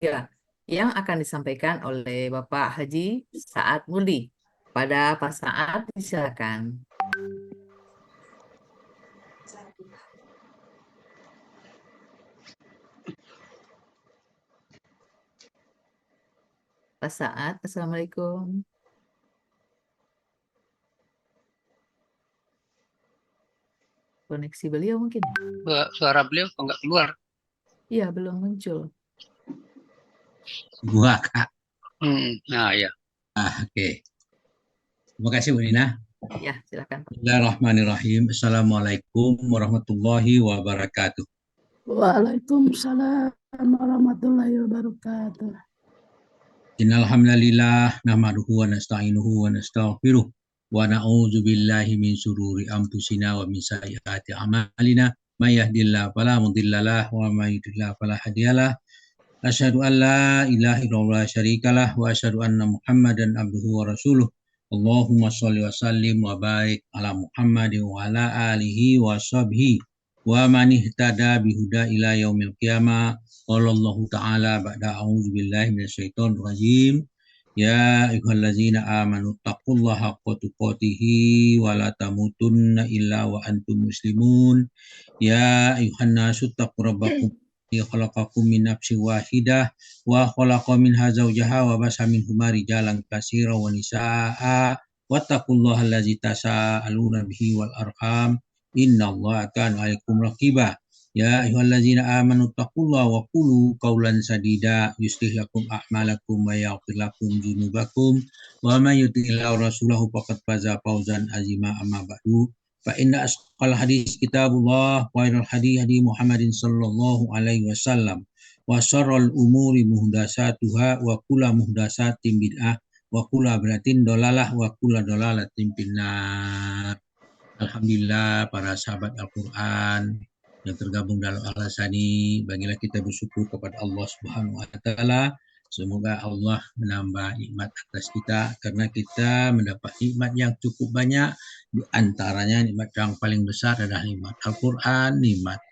Ya, yang akan disampaikan oleh Bapak Haji Saad Mudi. Pada Pak Saad, silakan. Pak Saad, Assalamualaikum. Koneksi beliau mungkin. Suara beliau kok nggak keluar? Iya, belum muncul. Gua Kak. Nah ya. Oke. Terima kasih Bu Nina. Ya, silakan Pak. Bismillahirrahmanirrahim. Assalamualaikum warahmatullahi wabarakatuh. Waalaikumsalam warahmatullahi wabarakatuh. Innal hamdalillah nahmaduhu wa nasta'inuhu wa nastaghfiruh wa na'udzu billahi min syururi anfusina wa min sayyiati a'malina. May yahdihillahu fala mudhillalah wa may yudhlil fala hadiyalah. Asyhadu an la ilaha illallah syarikalah wa asyhadu anna Muhammadan abduhu wa rasuluh. Allahumma sholli wa sallim wa barik ala Muhammadin wa ala alihi wa sahbihi wa man ihtada bihuda ila yaumil qiyamah. Qala Allah Ta'ala ba'da a'udzu billahi minasyaitonir rajim. Ya ayyuhallazina amanu taqullaha haqqa tuqatih wa la tamutunna illa wa antum muslimun. Ya ayyuhan nasu taqu rabbakum khalaqakum min nafsin wahidah wa khalaqa minha zawjaha wa basa minhuma rijalan katsiran wa nisaa wattaqullaha allazi tasaaluna bihi wal arham innallaha kana 'alaikum raqiba. Ya ayyuhallazina amanu taqullaha wa qulu qawlan sadida yuslih lakum a'malakum wa yaghfir lakum dzunubakum wa may yuti'illahu rasulahu faqad faza fawzan azima amma ba'du. Fa inna asqal hadis kitabullah wa khairul hadi Muhammadin sallallahu alaihi wasallam wa syarrul umuri muhdatsatuha wa kullu muhdatsatin bid'ah wa kullu bid'atin dolalah wa kullu dolalatin finnar. Alhamdulillah para sahabat Al-Qur'an yang tergabung dalam Al-Hasani, bagilah kita bersyukur kepada Allah Subhanahu wa taala. Semoga Allah menambah nikmat atas kita karena kita mendapat nikmat yang cukup banyak. Di antaranya nikmat yang paling besar adalah nikmat Al-Quran, nikmat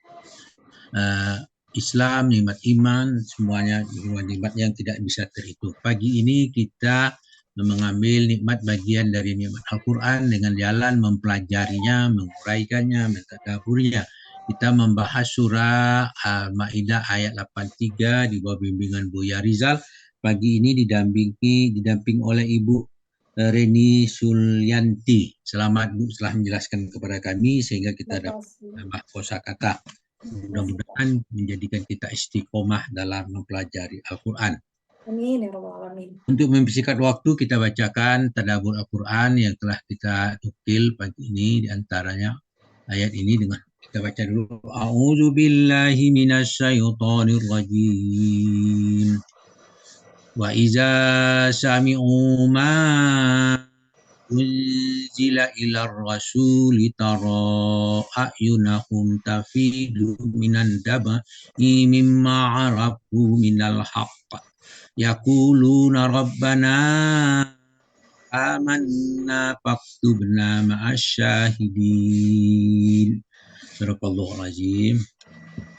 Islam, nikmat iman, semuanya nikmat yang tidak bisa terhitung. Pagi ini kita mengambil nikmat bagian dari nikmat Al-Quran dengan jalan mempelajarinya, menguraikannya, mentadaburinya. Kita membahas surah Al-Maidah ayat 83 di bawah bimbingan Buya Rizal. Pagi ini didamping oleh Ibu Reni Sulyanti. Selamat Bu telah menjelaskan kepada kami sehingga kita dapat menambah kosakata. Mudah-mudahan menjadikan kita istiqomah dalam mempelajari Al-Quran. Amin ya rabbal alamin. Untuk mempersingkat waktu, kita bacakan tadabbur Al-Quran yang telah kita ukil pagi ini, diantaranya ayat ini dengan kita baca dulu. A'udzu billahi minasyaitonir rajim. Wa iza sami'u ma unzila ilar rasuli tara a'yunahum tafidu minan dama'i mimma arafu minal haqq yaquluna rabbana amanna faktubna ma'asyahidin. Sadaqallahul azim.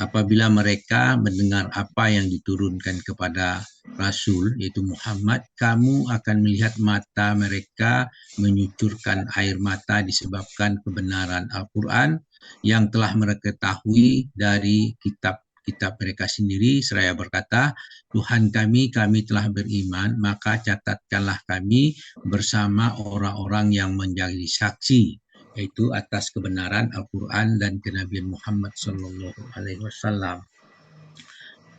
Apabila mereka mendengar apa yang diturunkan kepada Rasul, yaitu Muhammad, kamu akan melihat mata mereka menyucurkan air mata disebabkan kebenaran Al-Quran yang telah mereka ketahui dari kitab mereka sendiri. Seraya berkata, Tuhan kami telah beriman, maka catatkanlah kami bersama orang-orang yang menjadi saksi, yaitu atas kebenaran Al-Quran dan kenabian Muhammad Sallallahu Alaihi Wasallam.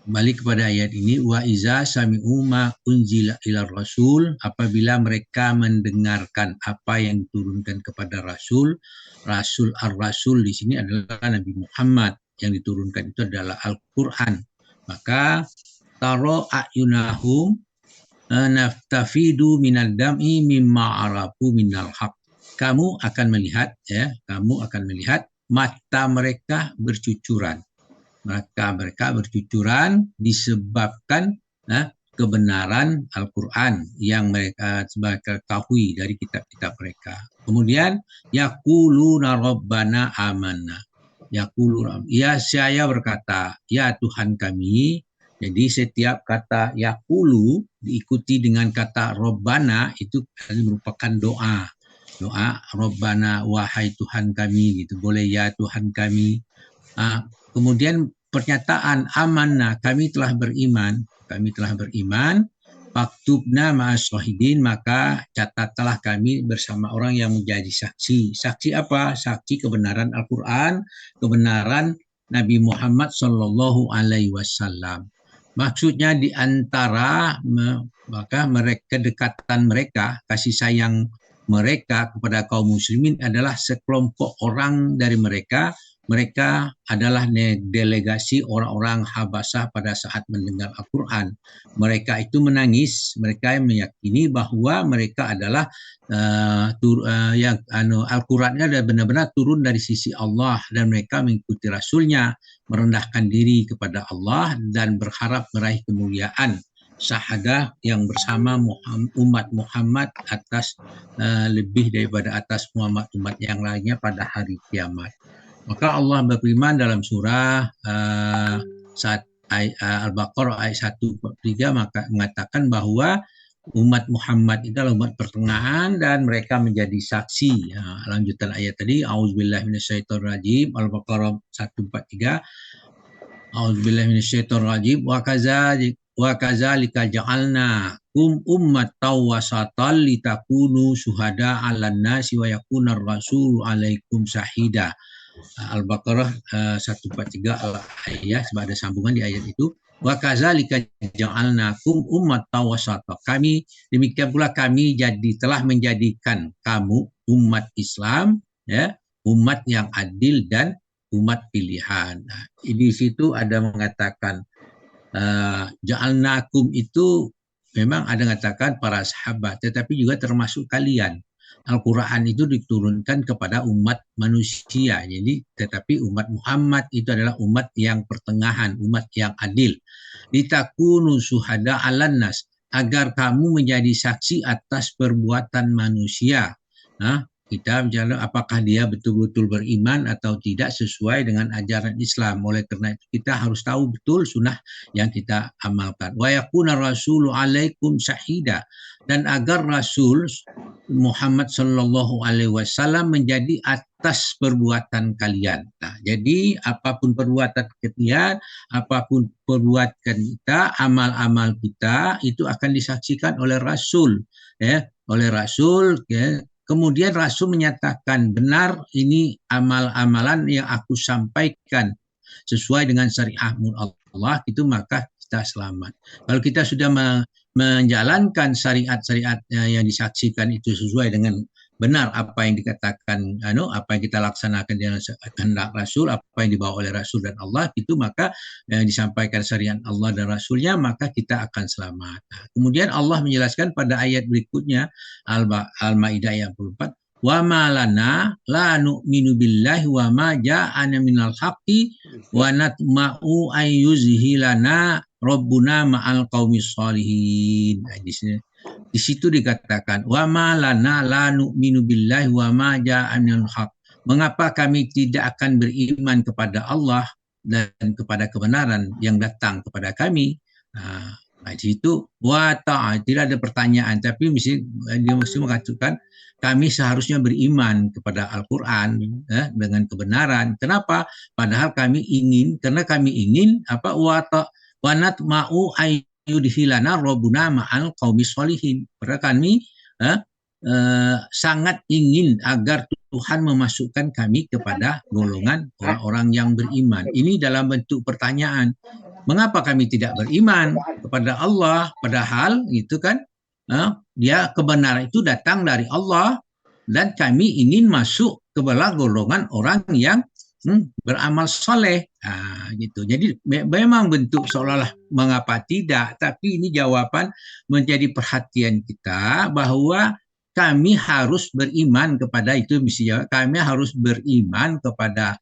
Kembali kepada ayat ini, wa iza sami'u ma unzila ila rasul, apabila mereka mendengarkan apa yang diturunkan kepada Rasul. Ar-Rasul di sini adalah Nabi Muhammad, yang diturunkan itu adalah Al-Quran. Maka taro a'yunahum naftafidu minal dam'i mimma arafu minal haq. Kamu akan melihat mata mereka bercucuran. Maka mereka bercucuran disebabkan kebenaran Al-Quran yang mereka ketahui dari kitab-kitab mereka. Kemudian yaquluna rabbana amanna. Ya saya berkata, ya Tuhan kami, Jadi setiap kata yaqulu diikuti dengan kata Rabbana itu merupakan doa. Doa Rabbana, wahai Tuhan kami, gitu. Boleh ya Tuhan kami. Kemudian pernyataan amanna, kami telah beriman. Kami telah beriman. Faktubna ma'as syahidin, maka catatlah kami bersama orang yang menjadi saksi. Saksi apa? Saksi kebenaran Al-Quran, kebenaran Nabi Muhammad Sallallahu Alaihi Wasallam. Maksudnya di antara maka mereka, kedekatan mereka, kasih sayang mereka kepada kaum muslimin adalah sekelompok orang dari mereka. Mereka adalah delegasi orang-orang Habasah pada saat mendengar Al-Quran. Mereka itu menangis, mereka meyakini bahwa mereka adalah Al-Qurannya benar-benar turun dari sisi Allah, dan mereka mengikuti Rasulnya, merendahkan diri kepada Allah dan berharap meraih kemuliaan syahadah yang bersama umat Muhammad atas lebih daripada atas umat yang lainnya pada hari kiamat. Maka Allah berfirman dalam surah Al-Baqarah ayat 143 maka mengatakan bahwa umat Muhammad itu adalah umat pertengahan dan mereka menjadi saksi. Lanjutan ayat tadi, auzubillahi minasyaitonirrajim, Al-Baqarah 143. Auzubillahi minasyaitonirrajim wa kadzalika ja'alnakum ummatan wasatan litakunu syuhada 'alan nasi wa yakunar rasulu 'alaikum syahida. Al-Baqarah 143 ayat, sebab ada sambungan di ayat itu. Wa kadzalika ja'alnakum ummatan wasata. Kami demikian pula kami telah menjadikan kamu umat Islam, ya, umat yang adil dan umat pilihan. Nah, di situ ada mengatakan ja'alnakum itu memang ada mengatakan para sahabat, tetapi juga termasuk kalian. Al-Quran itu diturunkan kepada umat manusia, jadi tetapi umat Muhammad itu adalah umat yang pertengahan, umat yang adil. Litakunu syuhada 'alan nas, agar kamu menjadi saksi atas perbuatan manusia. Kita bicara apakah dia betul-betul beriman atau tidak sesuai dengan ajaran Islam. Oleh karena itu kita harus tahu betul sunnah yang kita amalkan. Wa yakuna rasulu 'alaikum syahida, dan agar Rasul Muhammad Sallallahu Alaihi Wasallam menjadi atas perbuatan kalian. Nah, jadi apapun perbuatan kalian, apapun perbuatan kita, amal-amal kita itu akan disaksikan oleh Rasul, ya, oleh Rasul, ya. Kemudian Rasul menyatakan benar ini amal-amalan yang aku sampaikan sesuai dengan syariat Allah, itu maka kita selamat. Kalau kita sudah menjalankan syariat-syariat yang disaksikan itu sesuai dengan benar apa yang dikatakan, apa yang kita laksanakan dengan kehendak Rasul, apa yang dibawa oleh Rasul dan Allah, itu maka yang disampaikan syariat Allah dan Rasulnya, maka kita akan selamat. Nah, kemudian Allah menjelaskan pada ayat berikutnya, Al-Maidah ayat 44, wa ma lana la nu'minu billahi wa ma ja'ana minal haqqi wa natma'u ayyuzhilana rabbuna ma'al qaumis shalihin. Nah, di situ dikatakan wa ma lana la nu'minu billahi wa ma ja'anil haq. Mengapa kami tidak akan beriman kepada Allah dan kepada kebenaran yang datang kepada kami? Nah, di situ wa ta'a, tidak ada pertanyaan, tapi dia mesti mengatakan kami seharusnya beriman kepada Al-Quran, dengan kebenaran. Kenapa? Padahal karena kami ingin apa wa natma'u yudhilana rabbuna ma'al qaumis sholihin. Padahal kami sangat ingin agar Tuhan memasukkan kami kepada golongan orang-orang yang beriman. Ini dalam bentuk pertanyaan. Mengapa kami tidak beriman kepada Allah? Padahal itu kan dia kebenaran itu datang dari Allah, dan kami ingin masuk ke dalam golongan orang yang beramal soleh, gitu. Jadi memang bentuk seolah-olah mengapa tidak, tapi ini jawaban menjadi perhatian kita bahwa kami harus beriman kepada itu, misalnya kami harus beriman kepada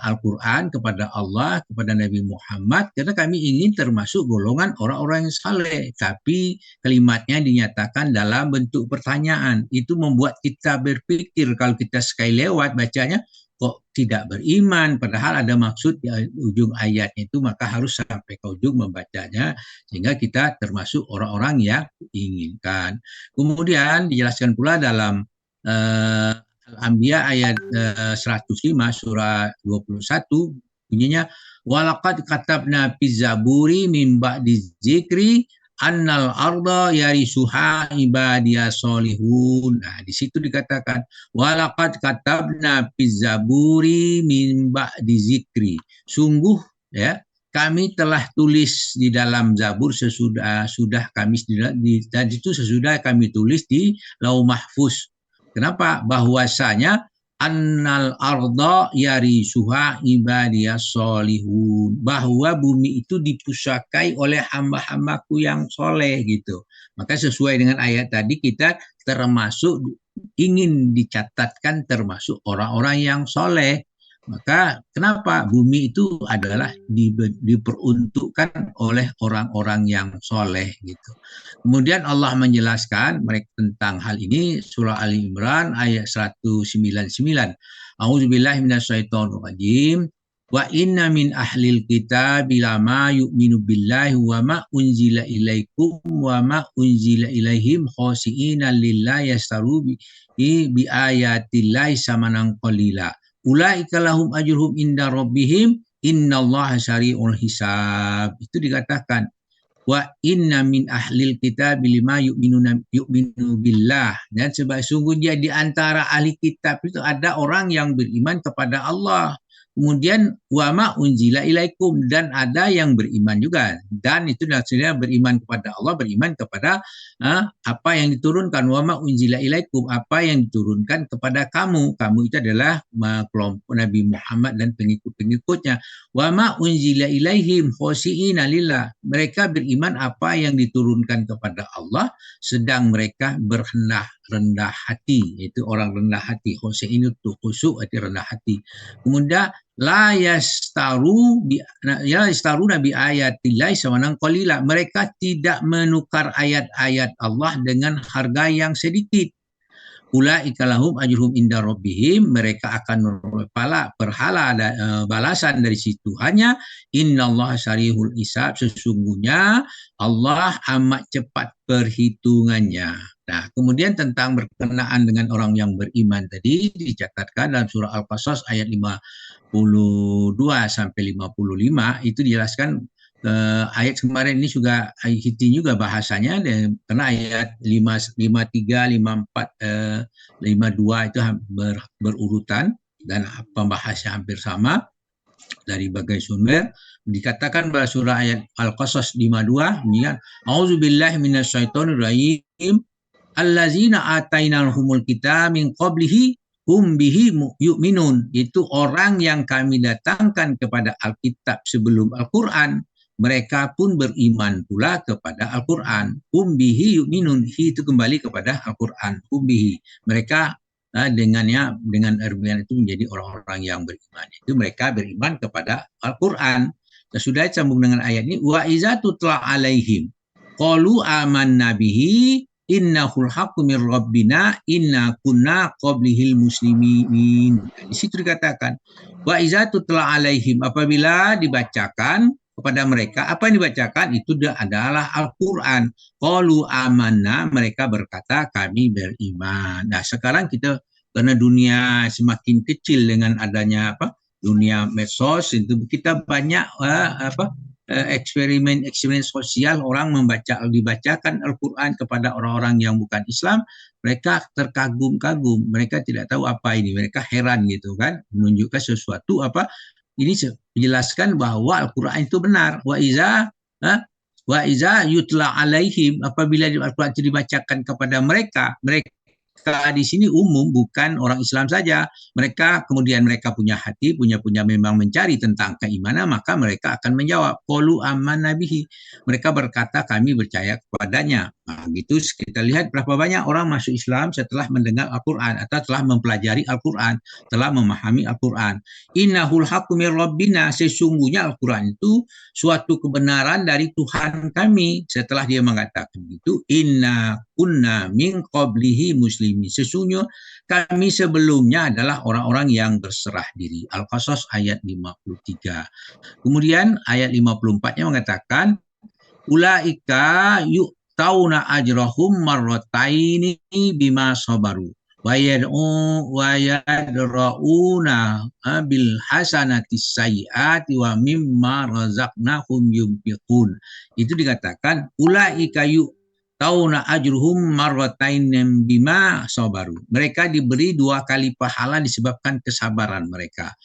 Al-Quran, kepada Allah, kepada Nabi Muhammad, karena kami ingin termasuk golongan orang-orang yang saleh. Tapi kalimatnya dinyatakan dalam bentuk pertanyaan. Itu membuat kita berpikir, kalau kita sekali lewat bacanya, kok tidak beriman, padahal ada maksud di ujung ayatnya itu, maka harus sampai ke ujung membacanya sehingga kita termasuk orang-orang yang diinginkan. Kemudian dijelaskan pula dalam Al-Anbiya ayat 105 surah 21 bunyinya walaqad katabna fi zaburi min ba'di dzikri annal arda yarisuha ibadiyas solihun. Nah, di situ dikatakan walaqad katabna fi zaburi min ba'di dzikri. Sungguh ya kami telah tulis di dalam Zabur sudah kami dan itu sesudah kami tulis di Lauh Mahfuz. Kenapa? Bahwasanya annal arda yarisuha ibadiyas solihun, bahwa bumi itu dipusakai oleh hamba-hambaku yang soleh gitu. Maka sesuai dengan ayat tadi kita termasuk ingin dicatatkan termasuk orang-orang yang soleh. Maka kenapa bumi itu adalah diperuntukkan oleh orang-orang yang soleh gitu. Kemudian Allah menjelaskan mereka tentang hal ini surah Ali Imran ayat 199. A'udzubillahi minasyaitonirrajim. Wa inna min ahlil kitabi lama yu'minu billahi wa ma unzila ilaikum wa ma unzila ilaihim khosi'ina lillahi yastaru bi ayatillahi samanan qalila. Ulaika lahum ajruhum inda rabbihim innallaha syari'ul hisab. Itu dikatakan wa inna min ahlil kitab lima yu'minu billah, dan sesungguhnya di antara ahli kitab itu ada orang yang beriman kepada Allah. Kemudian wa ma unzila ilaikum, dan ada yang beriman juga, dan itu maksudnya beriman kepada Allah, beriman kepada apa yang diturunkan. Wa ma unzila ilaikum, apa yang diturunkan kepada kamu itu adalah kelompok Nabi Muhammad dan pengikut-pengikutnya. Wa ma unzila ilaihim khosi'ina lillah, mereka beriman apa yang diturunkan kepada Allah sedang mereka rendah hati, yaitu orang rendah hati. Khosi'in itu khusyuk, arti rendah hati. Kemudian la yastaru nabi ayatillahi samanan qalila, mereka tidak menukar ayat-ayat Allah dengan harga yang sedikit. Ulaika lahum ajruhum inda rabbihim, mereka akan berhala balasan dari situ. Hanya innallaha syarihul hisab, sesungguhnya Allah amat cepat perhitungannya. Nah, kemudian tentang berkenaan dengan orang yang beriman tadi dicatatkan dalam surah Al-Qasas ayat 52 sampai 55 itu dijelaskan. Ayat kemarin ini juga Hiti juga bahasanya, karena ayat 53, 54, 52 itu berurutan dan pembahasnya hampir sama dari bagai sumber. Dikatakan pada surah ayat Al-Qasas 52, ini A'udzubillahi minasyaitonirrajim allazina atainahumul kitab min qablihi hum bihi yu'minun, itu orang yang kami datangkan kepada Alkitab sebelum Al-Quran, mereka pun beriman pula kepada Al-Quran. Hum bihi yu'minun, hi itu kembali kepada Al-Quran. Hum bihi, mereka dengan Arbian itu menjadi orang-orang yang beriman. Itu mereka beriman kepada Al-Quran. Dan sudah sambung dengan ayat ini, wa iza tutla alaihim qalu amanna bihi innahul haqqu mir rabbina inna kunna qablihil muslimin. Di situ dikatakan wa iza tutla alaihim, apabila dibacakan kepada mereka, apa yang dibacakan itu adalah Al-Quran. Qalu amanna, mereka berkata kami beriman. Nah, sekarang kita karena dunia semakin kecil dengan adanya dunia medsos, itu kita banyak eksperimen sosial, orang dibacakan Al-Quran kepada orang-orang yang bukan Islam, mereka terkagum-kagum, mereka tidak tahu apa ini, mereka heran gitu kan, menunjukkan sesuatu ini menjelaskan bahwa Al-Quran itu benar. Wa iza yutla alaihim, apabila Al-Quran itu dibacakan kepada mereka di sini umum, bukan orang Islam saja. Mereka kemudian mereka punya hati, punya memang mencari tentang keimanan, maka mereka akan menjawab qalu amanna bihi, mereka berkata kami percaya kepadanya. Nah, gitu kita lihat berapa banyak orang masuk Islam setelah mendengar Al-Quran atau telah mempelajari Al-Quran, telah memahami Al-Quran. Innahul haqqu mir rabbina, sesungguhnya Al-Quran itu suatu kebenaran dari Tuhan kami. Setelah dia mengatakan itu, inna kunna min qablihi muslimin, sesungguhnya kami sebelumnya adalah orang-orang yang berserah diri. Al-Qasas ayat 53. Kemudian ayat 54-nya mengatakan ulaika yu'tauna ajrahum marrataini bima sabaru wa yadrauna bil hasanati sayyiati wa mimma razaqnahum yunfiqun. Itu dikatakan ulaika yu'tauna ajruhum marrataini bima sabaru. Mereka diberi 2 kali pahala disebabkan kesabaran mereka.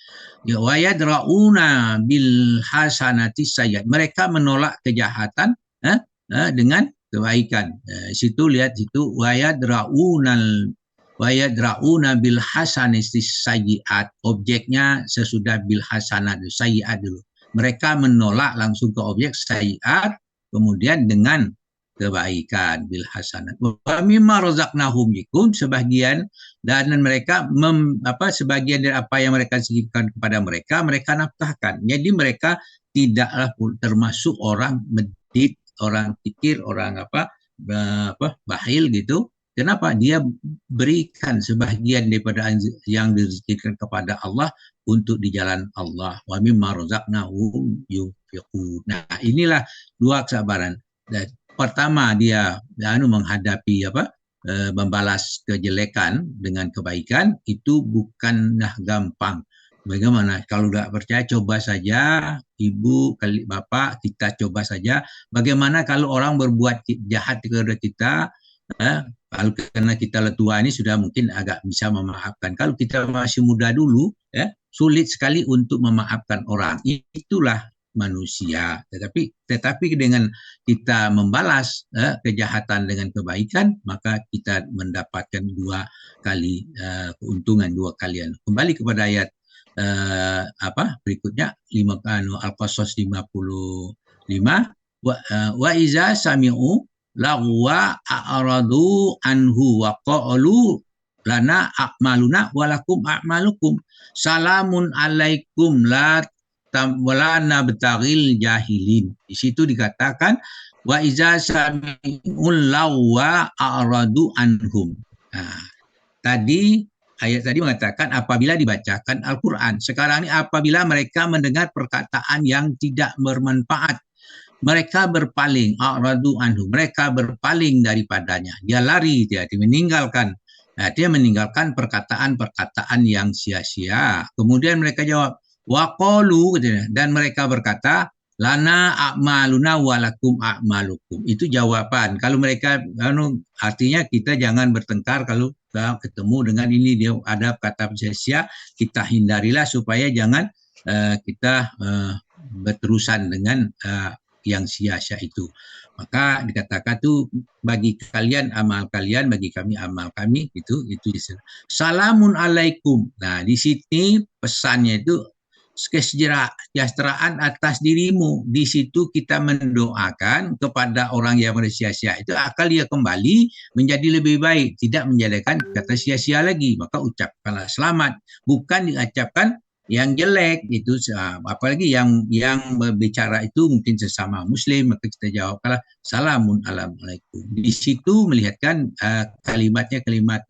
Ya, wa yadrauna bil hasanati sayyiat. Mereka menolak kejahatan dengan kebaikan. Situ lihat situ wa yadrauna bil hasanati sayyiat. Objeknya sesudah bil hasanat sayyiat dulu. Mereka menolak langsung ke objek sayyiat, kemudian dengan kebaikan bil hasanat. Wa mimma razaqnahum yikum, sebagian dan mereka sebagian dari apa yang mereka sisihkan kepada mereka nafkahkan. Jadi mereka tidaklah termasuk orang medit, orang pikir, orang bahil gitu. Kenapa? Dia berikan sebagian daripada yang dizikirkan kepada Allah untuk di jalan Allah. Wa mimma razaqnahum yunfiqun. Nah, inilah 2 kesabaran. Dan pertama dia menghadapi membalas kejelekan dengan kebaikan, itu bukanlah gampang. Bagaimana? Kalau nggak percaya, coba saja ibu, bapak, kita coba saja. Bagaimana kalau orang berbuat jahat kepada kita? Kalau karena kita tua ini sudah mungkin agak bisa memaafkan. Kalau kita masih muda dulu, sulit sekali untuk memaafkan orang. Itulah manusia. Tetapi dengan kita membalas kejahatan dengan kebaikan, maka kita mendapatkan 2 kali keuntungan, 2 kalian. Kembali kepada ayat berikutnya, Al-Qasas 55, wa iza sami'u lagwa a'radu anhu wa qalu lana a'maluna walakum a'malukum salamun alaikum la wala nabtaghil jahilin. Di situ dikatakan wa iza sami'ul lagwa a'radu anhum. Nah, ayat tadi mengatakan apabila dibacakan Al-Quran. Sekarang ini apabila mereka mendengar perkataan yang tidak bermanfaat, mereka berpaling, a'radu anhu, mereka berpaling daripadanya. Dia lari, dia meninggalkan. Nah, dia meninggalkan perkataan-perkataan yang sia-sia. Kemudian mereka jawab, waqalu, dan mereka berkata, lana a'maluna walakum a'malukum. Itu jawaban. Kalau mereka, artinya kita jangan bertengkar kalau ketemu dengan ini, dia ada kata sia-sia, kita hindarilah supaya jangan kita berterusan dengan yang sia-sia itu. Maka dikatakan tuh bagi kalian amal kalian, bagi kami amal kami, itu salamun alaikum. Nah, di sini pesannya itu kesejahteraan atas dirimu. Di situ kita mendoakan kepada orang yang sia-sia itu akal dia kembali menjadi lebih baik, tidak menjadikan kata sia-sia lagi. Maka ucapkanlah selamat, bukan diucapkan yang jelek. Itu apalagi yang berbicara itu mungkin sesama muslim, maka kita jawablah salamun alaikum. Di situ melihatkan kalimatnya kalimat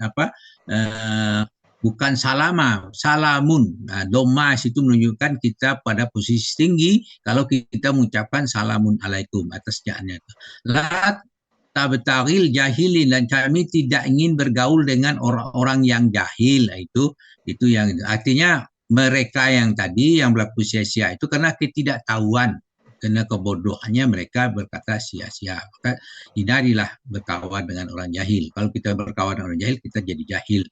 bukan salamun. Nah, doma situ menunjukkan kita pada posisi tinggi kalau kita mengucapkan salamun alaikum atas jahannya. La tabtaghil jahilin, dan kami tidak ingin bergaul dengan orang-orang yang jahil. Itu yang artinya mereka yang tadi yang berlaku sia-sia itu karena ketidaktahuan, karena kebodohannya mereka berkata sia-sia. Maka hindarilah berkawan dengan orang jahil. Kalau kita berkawan dengan orang jahil, kita jadi jahil.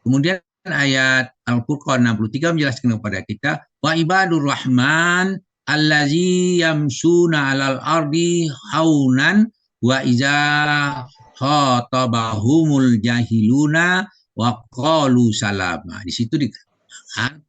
Kemudian ayat Al-Furqan 63 menjelaskan kepada kita, wa ibadur rahman allazi yamsuna 'alal ardi haunan wa iza khatabahumul jahiluna wa qalu salama. Di situ dikatakan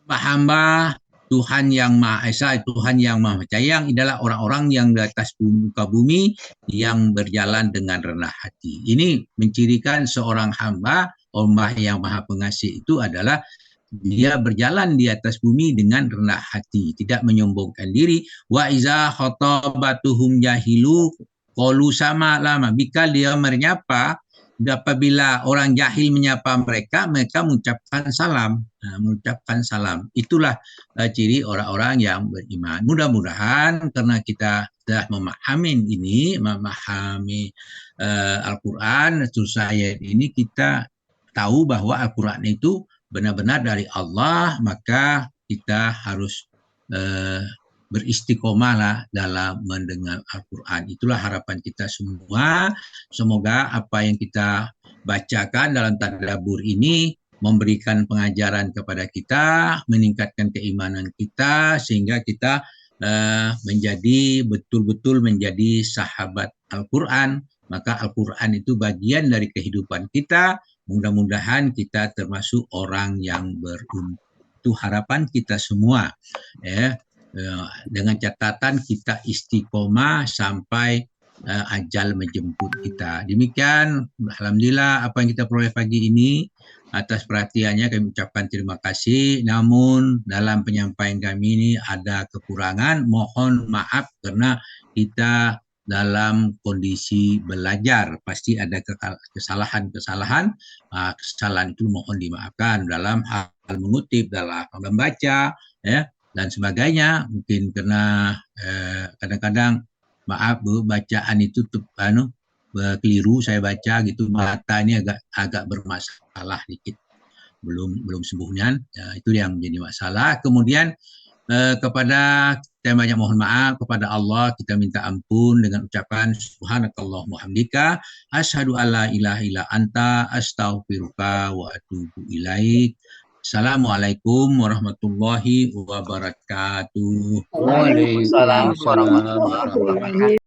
hamba-hamba Tuhan yang Maha Esa, Tuhan yang Maha Penyayang adalah orang-orang yang di atas muka bumi yang berjalan dengan rendah hati. Ini mencirikan seorang hamba Allah yang Maha Pengasih itu adalah dia berjalan di atas bumi dengan rendah hati, tidak menyombongkan diri. Wa iza khatabatuhum jahilu qalu sama lama. Jika dia menyapa, apabila orang jahil menyapa mereka, mereka mengucapkan salam. Mengucapkan salam. Itulah ciri orang-orang yang beriman. Mudah-mudahan karena kita telah memahami ini, memahami Al-Quran, terus ayat ini kita tahu bahwa Al-Quran itu benar-benar dari Allah, maka kita harus beristiqomahlah dalam mendengar Al-Quran. Itulah harapan kita semua. Semoga apa yang kita bacakan dalam tadabbur ini memberikan pengajaran kepada kita, meningkatkan keimanan kita, sehingga kita menjadi betul-betul menjadi sahabat Al-Quran. Maka Al-Quran itu bagian dari kehidupan kita. Mudah-mudahan kita termasuk orang yang beruntung. Itu harapan kita semua. Dengan catatan kita istiqomah sampai ajal menjemput kita. Demikian, alhamdulillah apa yang kita peroleh pagi ini. Atas perhatiannya kami ucapkan terima kasih. Namun dalam penyampaian kami ini ada kekurangan. Mohon maaf karena kita dalam kondisi belajar, pasti ada kesalahan-kesalahan. Kesalahan itu mohon dimaafkan dalam hal mengutip, dalam membaca, dan sebagainya. Mungkin karena kadang-kadang maaf Bu, bacaan itu keliru saya baca gitu, mata ini agak bermasalah dikit, belum sembuhnya. Itu yang menjadi masalah. Kemudian kepada kita banyak mohon maaf kepada Allah, kita minta ampun dengan ucapan subhanakallahumma hamdika asyhadu alla ilaha illa anta astaghfiruka wa atubu ilaik. Assalamualaikum warahmatullahi wabarakatuh. Waalaikumsalam warahmatullahi wabarakatuh.